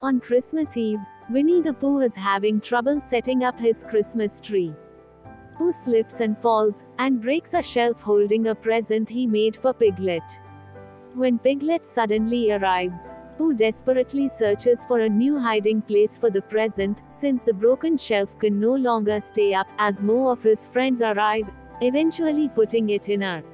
On Christmas Eve, Winnie the Pooh is having trouble setting up his Christmas tree. Pooh slips and falls, and breaks a shelf holding a present he made for Piglet. When Piglet suddenly arrives, Pooh desperately searches for a new hiding place for the present, since the broken shelf can no longer stay up, as more of his friends arrive, eventually putting it in an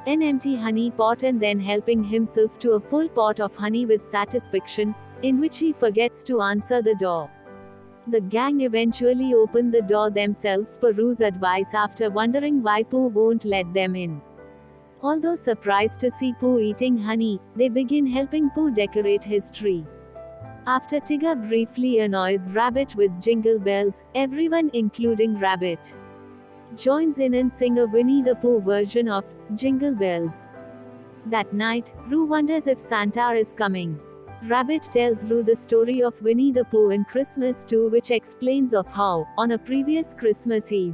empty honey pot and then helping himself to a full pot of honey with satisfaction, in which he forgets to answer the door. The gang eventually open the door themselves per Pooh's advice after wondering why Pooh won't let them in. Although surprised to see Pooh eating honey, they begin helping Pooh decorate his tree. After Tigger briefly annoys Rabbit with jingle bells, everyone including Rabbit joins in and sing a Winnie the Pooh version of Jingle Bells. That night, Roo wonders if Santa is coming. Rabbit tells Roo the story of Winnie the Pooh in Christmas 2, which explains of how, on a previous Christmas Eve,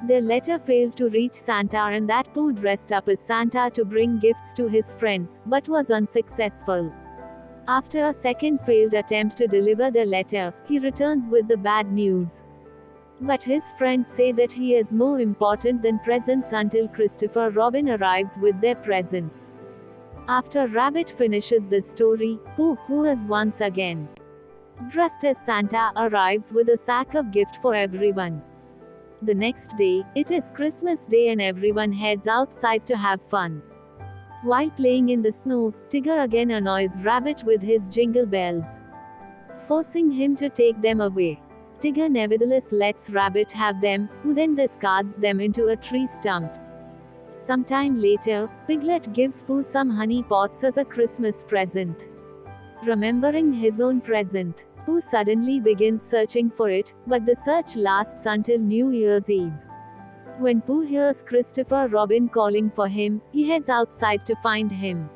their letter failed to reach Santa and that Pooh dressed up as Santa to bring gifts to his friends, but was unsuccessful. After a second failed attempt to deliver the letter, he returns with the bad news. But his friends say that he is more important than presents until Christopher Robin arrives with their presents. After Rabbit finishes the story, Pooh, who is once again dressed as Santa, arrives with a sack of gift for everyone. The next day, it is Christmas Day and everyone heads outside to have fun. While playing in the snow, Tigger again annoys Rabbit with his jingle bells, forcing him to take them away. Tigger nevertheless lets Rabbit have them, who then discards them into a tree stump. Sometime later, Piglet gives Pooh some honey pots as a Christmas present. Remembering his own present, Pooh suddenly begins searching for it, but the search lasts until New Year's Eve. When Pooh hears Christopher Robin calling for him, he heads outside to find him.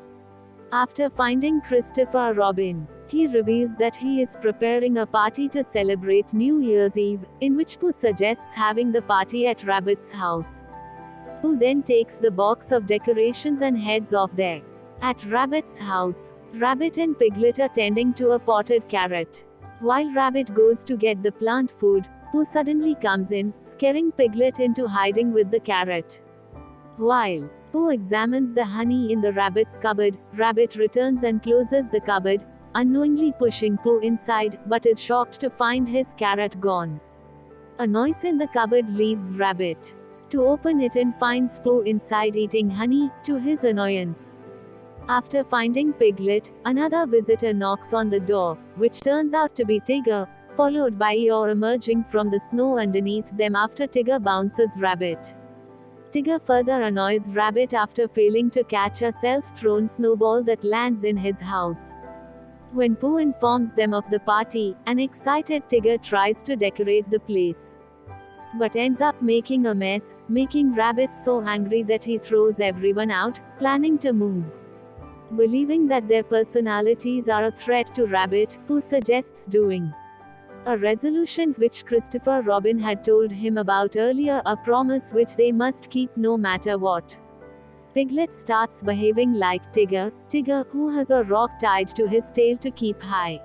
After finding Christopher Robin, he reveals that he is preparing a party to celebrate New Year's Eve, in which Pooh suggests having the party at Rabbit's house. Pooh then takes the box of decorations and heads off there. At Rabbit's house, Rabbit and Piglet are tending to a potted carrot. While Rabbit goes to get the plant food, Pooh suddenly comes in, scaring Piglet into hiding with the carrot. While Pooh examines the honey in the rabbit's cupboard, Rabbit returns and closes the cupboard, unknowingly pushing Pooh inside, but is shocked to find his carrot gone. A noise in the cupboard leads Rabbit to open it and finds Pooh inside eating honey, to his annoyance. After finding Piglet, another visitor knocks on the door, which turns out to be Tigger, followed by Eeyore emerging from the snow underneath them after Tigger bounces Rabbit. Tigger further annoys Rabbit after failing to catch a self-thrown snowball that lands in his house. When Pooh informs them of the party, an excited Tigger tries to decorate the place, but ends up making a mess, making Rabbit so angry that he throws everyone out, planning to move. Believing that their personalities are a threat to Rabbit, Pooh suggests doing a resolution which Christopher Robin had told him about earlier, a promise which they must keep no matter what. Piglet starts behaving like Tigger, who has a rock tied to his tail to keep high.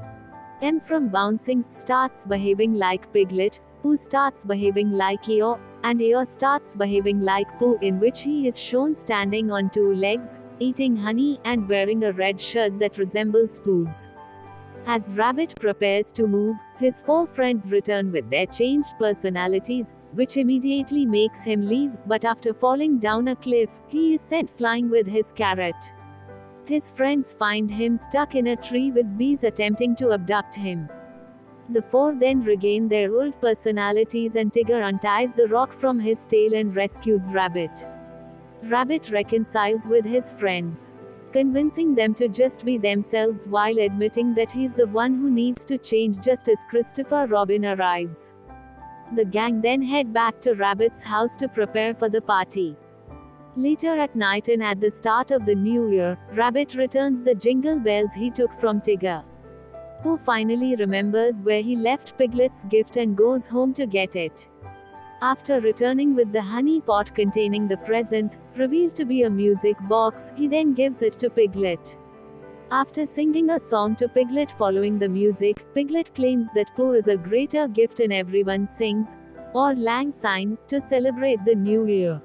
From bouncing, starts behaving like Piglet, Pooh starts behaving like Eeyore, and Eeyore starts behaving like Pooh, in which he is shown standing on two legs, eating honey, and wearing a red shirt that resembles Pooh's. As Rabbit prepares to move, his four friends return with their changed personalities, which immediately makes him leave, but after falling down a cliff, he is sent flying with his carrot. His friends find him stuck in a tree with bees attempting to abduct him. The four then regain their old personalities and Tigger unties the rock from his tail and rescues Rabbit. Rabbit reconciles with his friends, convincing them to just be themselves while admitting that he's the one who needs to change just as Christopher Robin arrives. The gang then head back to Rabbit's house to prepare for the party. Later at night and at the start of the new year, Rabbit returns the jingle bells he took from Tigger. Pooh finally remembers where he left Piglet's gift and goes home to get it. After returning with the honey pot containing the present, revealed to be a music box, he then gives it to Piglet. After singing a song to Piglet following the music, Piglet claims that Pooh is a greater gift and everyone sings, or lang syne, to celebrate the new year.